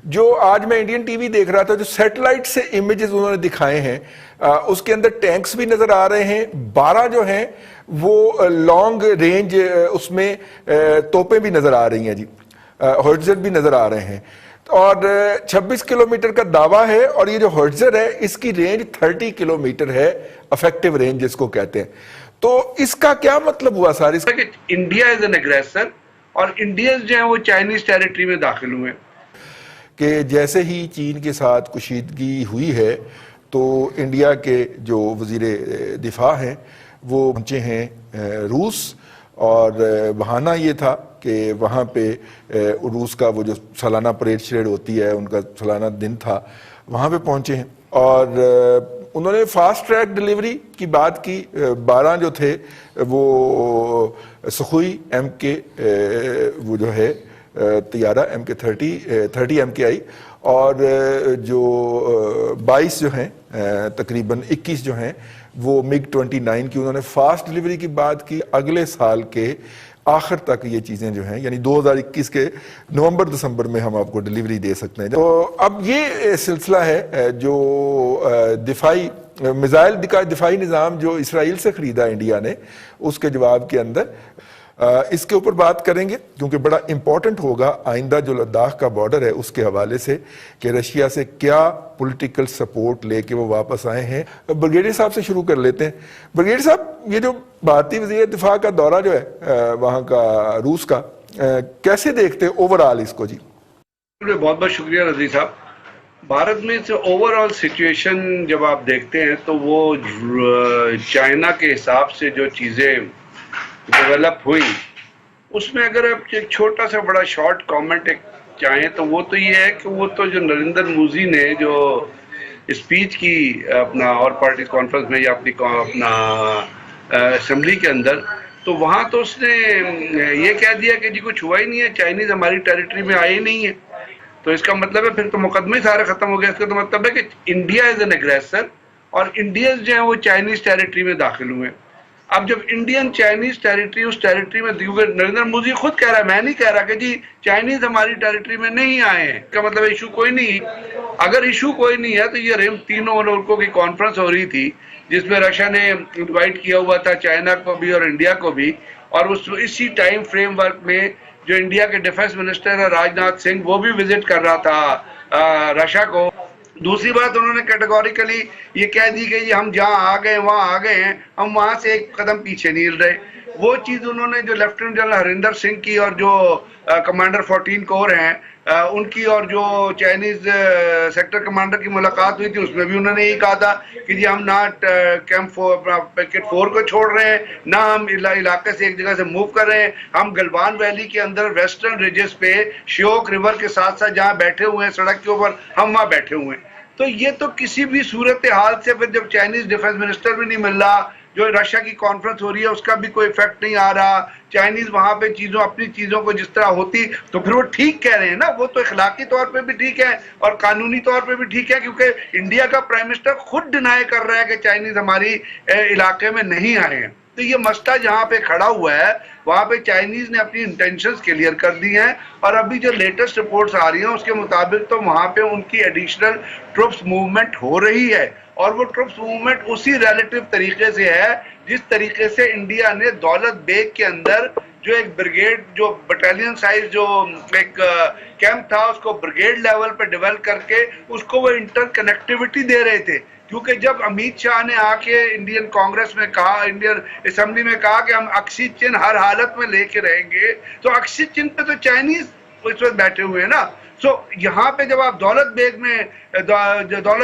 जो आज मैं इंडियन टीवी देख रहा था, जो सैटेलाइट से इमेजेस उन्होंने दिखाए हैं, उसके अंदर टैंक्स भी नजर आ रहे हैं, 12 जो हैं वो लॉन्ग रेंज उसमें तोपें भी नजर आ रही हैं जी, होर्ट्जर भी नजर आ रहे हैं, और 26 किलोमीटर का दावा है, और ये जो होर्ट्जर है इसकी रेंज 30 किलोमीटर है, इफेक्टिव रेंज जिसको कहते हैं। तो इसका क्या मतलब हुआ sir? India is an aggressor और इंडियंस जो है वो चाइनीज टेरिटरी में दाखिल हुए कि जैसे ही चीन के साथ कुशीदगी हुई है तो इंडिया के जो वजीर दिफा हैं वो पहुंचे हैं रूस, और बहाना ये था कि वहाँ पे रूस का वो जो सालाना परेड शरेड होती है, उनका सालाना दिन था, वहाँ पे पहुंचे हैं, और उन्होंने फास्ट ट्रैक डिलीवरी की बात की। 12 जो थे वो सुखोई MK वो जो है तैयारा MK30 MKI, और जो 22 जो हैं तकरीबन 21 जो हैं वो MiG-29 की उन्होंने फास्ट डिलीवरी की बात की। अगले साल के आखिर तक ये चीज़ें जो हैं, यानी 2021 के नवंबर दिसंबर में हम आपको डिलीवरी दे सकते हैं। तो अब ये सिलसिला है जो दिफाई मिसाइल दिफाई निज़ाम जो इसराइल से ख़रीदा इंडिया ने, उसके जवाब के अंदर इसके ऊपर बात करेंगे, क्योंकि बड़ा इंपॉर्टेंट होगा आइंदा जो लद्दाख का बॉर्डर है उसके हवाले से कि रशिया से क्या पॉलिटिकल सपोर्ट लेके वो वापस आए हैं। ब्रिगेडियर साहब से शुरू कर लेते हैं। ब्रिगेडियर साहब, ये जो भारतीय वज़ीर दिफा का दौरा जो है वहाँ का रूस का, कैसे देखते हैं ओवरऑल इसको? जी बहुत बहुत शुक्रिया रजी साहब। भारत में से ओवरऑल सिचुएशन जब आप देखते हैं तो वो चाइना के हिसाब से जो चीज़ें डेवलप हुई, उसमें अगर आप एक छोटा सा बड़ा शॉर्ट कमेंट एक चाहें तो वो तो ये है कि वो तो जो नरेंद्र मोदी ने जो स्पीच की अपना और पार्टी कॉन्फ्रेंस में या अपना असेंबली के अंदर, तो वहाँ तो उसने ये कह दिया कि जी कुछ हुआ ही नहीं है, चाइनीज हमारी टेरिटरी में आए ही नहीं है। तो इसका मतलब है फिर तो मुकदमा ही सारा खत्म हो गया। इसका तो मतलब है कि इंडिया इज एन एग्रेसर और इंडियंस जो है वो चाइनीज टेरिटरी में दाखिल हुए। अब जब इंडियन चाइनीज टेरिटरी उस टेरिटरी में, नरेंद्र मोदी खुद कह रहा है, मैं नहीं कह रहा कि जी चाइनीज हमारी टेरिटरी में नहीं आए हैं, इसका मतलब इशू कोई नहीं। अगर इशू कोई नहीं है तो ये रिम तीनों मुल्कों की कॉन्फ्रेंस हो रही थी जिसमें रशिया ने इन्वाइट किया हुआ था चाइना को भी और इंडिया को भी, और उस इसी टाइम फ्रेमवर्क में जो इंडिया के डिफेंस मिनिस्टर है राजनाथ सिंह वो भी विजिट कर रहा था रशिया को। दूसरी बात, उन्होंने कैटेगोरिकली ये कह दी कि हम जहाँ आ गए वहाँ आ गए हैं, हम वहाँ से एक कदम पीछे नहीं हिल रहे। वो चीज़ उन्होंने जो लेफ्टिनेंट जनरल हरिंदर सिंह की और जो कमांडर 14 कोर हैं उनकी और जो चाइनीज सेक्टर कमांडर की मुलाकात हुई थी, उसमें भी उन्होंने यही कहा था कि जी हम ना कैंप पैकेट 4 को छोड़ रहे हैं, ना हम इलाके से एक जगह से मूव कर रहे हैं। हम गलवान वैली के अंदर वेस्टर्न रिजेस पे श्योक रिवर के साथ साथ जहाँ बैठे हुए हैं सड़क के ऊपर, हम वहाँ बैठे हुए हैं। तो ये तो किसी भी सूरत हाल से फिर जब चाइनीज डिफेंस मिनिस्टर भी नहीं मिल रहा, जो रशिया की कॉन्फ्रेंस हो रही है उसका भी कोई इफेक्ट नहीं आ रहा, चाइनीज वहां पे अपनी चीजों को जिस तरह होती, तो फिर वो ठीक कह रहे हैं ना, वो तो इखलाकी तौर पे भी ठीक है और कानूनी तौर पे भी ठीक है, क्योंकि इंडिया का प्राइम मिनिस्टर खुद डिनाई कर रहा है कि चाइनीज हमारी इलाके में नहीं आए हैं। तो ये मसला जहाँ पे खड़ा हुआ है वहाँ पे चाइनीज ने अपनी इंटेंशंस क्लियर कर दी हैं, और अभी जो लेटेस्ट रिपोर्ट्स आ रही हैं उसके मुताबिक तो वहाँ पे उनकी एडिशनल ट्रुप्स मूवमेंट हो रही है, और वो ट्रुप्स मूवमेंट उसी रिलेटिव तरीके से है जिस तरीके से इंडिया ने दौलत बेग के अंदर जो एक ब्रिगेड, जो बटालियन साइज जो एक कैंप था उसको ब्रिगेड लेवल पे डेवलप करके उसको वो इंटर कनेक्टिविटी दे रहे थे। क्योंकि जब अमित शाह ने आके इंडियन कांग्रेस में कहा, इंडियन असेंबली में कहा कि हम अक्सी चिन्ह हर हालत में लेके रहेंगे, तो अक्सी चिन्ह पे तो चाइनीज इस वक्त बैठे हुए हैं ना। सो यहाँ पे जब आप दौलत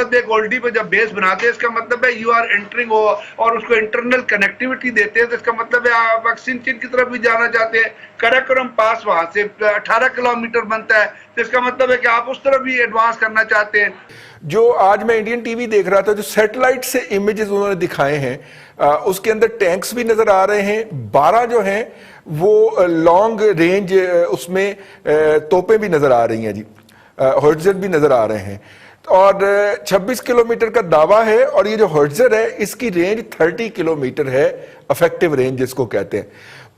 बेग ओल्डी पे जब बेस बनाते हैं, इसका मतलब है यू आर एंटरिंग और उसको इंटरनल कनेक्टिविटी देते हैं, तो इसका मतलब है आप अक्सी चिन्ह की तरफ भी जाना चाहते हैं। कराकोरम पास वहां से 18 किलोमीटर बनता है, तो इसका मतलब है कि आप उस तरफ भी एडवांस करना चाहते हैं। जो आज मैं इंडियन टीवी देख रहा था, जो सैटेलाइट से इमेजेस उन्होंने दिखाए हैं, उसके अंदर टैंक्स भी नजर आ रहे हैं, 12 जो हैं वो लॉन्ग रेंज उसमें तोपें भी नजर आ रही हैं जी, होर्ट्जर भी नजर आ रहे हैं, और 26 किलोमीटर का दावा है, और ये जो होर्ट्जर है इसकी रेंज 30 किलोमीटर है, इफेक्टिव रेंज जिसको कहते हैं।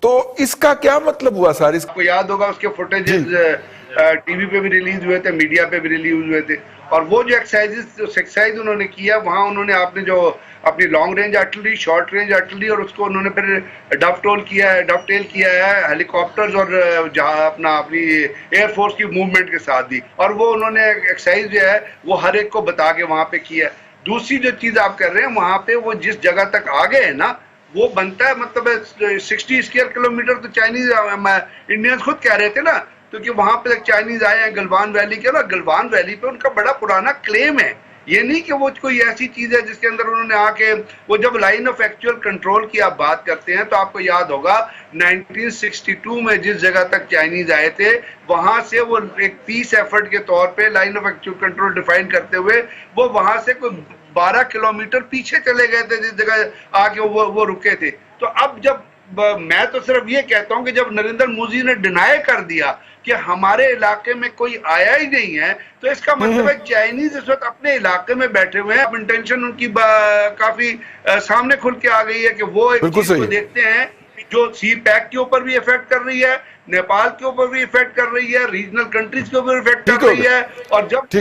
तो इसका क्या मतलब हुआ सर? इसको याद होगा उसके फुटेजेस टीवी पे भी रिलीज हुए थे, मीडिया पे भी रिलीज हुए थे। और वो जो एक्सरसाइज उन्होंने किया, वहां उन्होंने आपने जो अपनी long range artillery, short range artillery, और उसको उन्होंने फिर डफटेल किया है हेलीकॉप्टर्स और जहां अपनी एयरफोर्स की मूवमेंट के साथ दी। और वो उन्होंने एक्सरसाइज जो है वो हर एक को बता के वहां पे किया है। दूसरी जो चीज आप कर रहे हैं, वहां पे वो जिस जगह तक आ गए हैं ना, वो बनता है मतलब 60 स्क्वायर किलोमीटर। तो चाइनीज इंडियंस खुद कह रहे थे ना, क्योंकि वहां पे चाइनीज आए हैं गलवान वैली के, ना गलवान वैली पे उनका बड़ा पुराना क्लेम है। ये नहीं कि वो कोई ऐसी चीज है जिसके अंदर उन्होंने आके, वो जब लाइन ऑफ एक्चुअल कंट्रोल की आप बात करते हैं तो आपको याद होगा 1962 में जिस जगह तक चाइनीज आए थे, वहां से वो एक पीस एफर्ट के तौर पे line of actual control define करते हुए वो वहां से कोई 12 किलोमीटर पीछे चले गए थे, जिस जगह आके वो रुके थे। तो अब जब मैं तो सिर्फ ये कहता हूं कि जब नरेंद्र मोदी ने डिनाई कर दिया कि हमारे इलाके में कोई आया ही नहीं है, तो इसका मतलब है चाइनीज इस वक्त अपने इलाके में बैठे हुए हैं। अब इंटेंशन उनकी काफी सामने खुल के आ गई है कि वो एक चीज को देखते हैं जो सी पैक के ऊपर भी इफेक्ट कर रही है, नेपाल के ऊपर भी इफेक्ट कर रही है, रीजनल कंट्रीज के ऊपर इफेक्ट कर रही है। और जब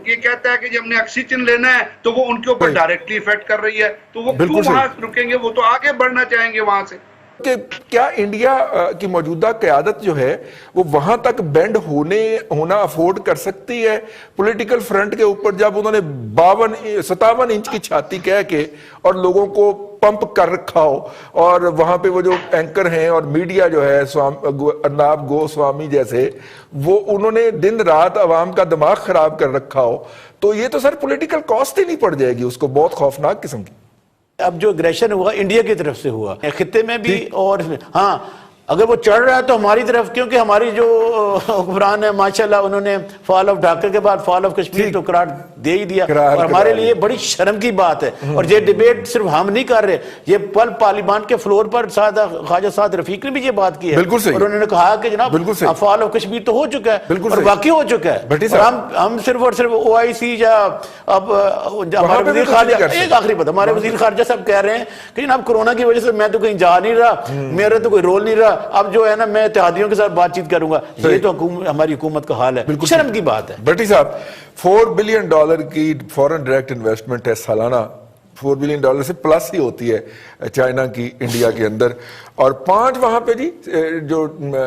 ये कहता है कि हमने ऑक्सीजन लेना है, तो वो उनके ऊपर डायरेक्टली इफेक्ट कर रही है। तो वो क्यों वहां रुकेंगे? वो तो आगे बढ़ना चाहेंगे वहां से। कि क्या इंडिया की मौजूदा क़यादत जो है वो वहां तक बेंड होना अफोर्ड कर सकती है पॉलिटिकल फ्रंट के ऊपर, जब उन्होंने 57 इंच की छाती कह के और लोगों को पंप कर रखा हो, और वहां पे वो जो एंकर हैं और मीडिया जो है अर्नाब गोस्वामी जैसे, वो उन्होंने दिन रात अवाम का दिमाग खराब कर रखा हो, तो ये तो सर पॉलिटिकल कॉस्ट ही नहीं पड़ जाएगी उसको, बहुत खौफनाक किस्म की। अब जो एग्रेशन हुआ इंडिया की तरफ से हुआ खित्ते में भी, और हाँ अगर वो चढ़ रहा है तो हमारी तरफ, क्योंकि हमारी जो हुक्मरान है माशाल्लाह, उन्होंने फॉल ऑफ ढाका के बाद फॉल ऑफ कश्मीर तो करार दे ही दिया, और हमारे लिए बड़ी शर्म की बात है। और ये डिबेट सिर्फ हम नहीं कर रहे, ये पार्लियामेंट के फ्लोर पर ख्वाजा साद रफीक ने भी ये बात की है, और उन्होंने कहा कि जनाब फॉल ऑफ कश्मीर तो हो चुका है, और वाकई हो चुका है। और हम सिर्फ और सिर्फ OIC या अब हमारे वजीर खारजा, एक आखिरी बात, हमारे वजीर खारजा साहब कह रहे हैं कि जनाब कोरोना की वजह से मैं तो कहीं जा नहीं रहा, मेरा तो कोई रोल नहीं रहा, अब जो है ना मैं इत्तेहादियों के साथ बातचीत करूंगा। ये तो हमारी हुकूमत का हाल है, शर्म की बात है। भट्टी साहब, $4 बिलियन की फॉरेन डायरेक्ट इन्वेस्टमेंट है सालाना, $4 बिलियन से प्लस ही होती है चाइना की इंडिया के अंदर, और 5 वहां पे जी जो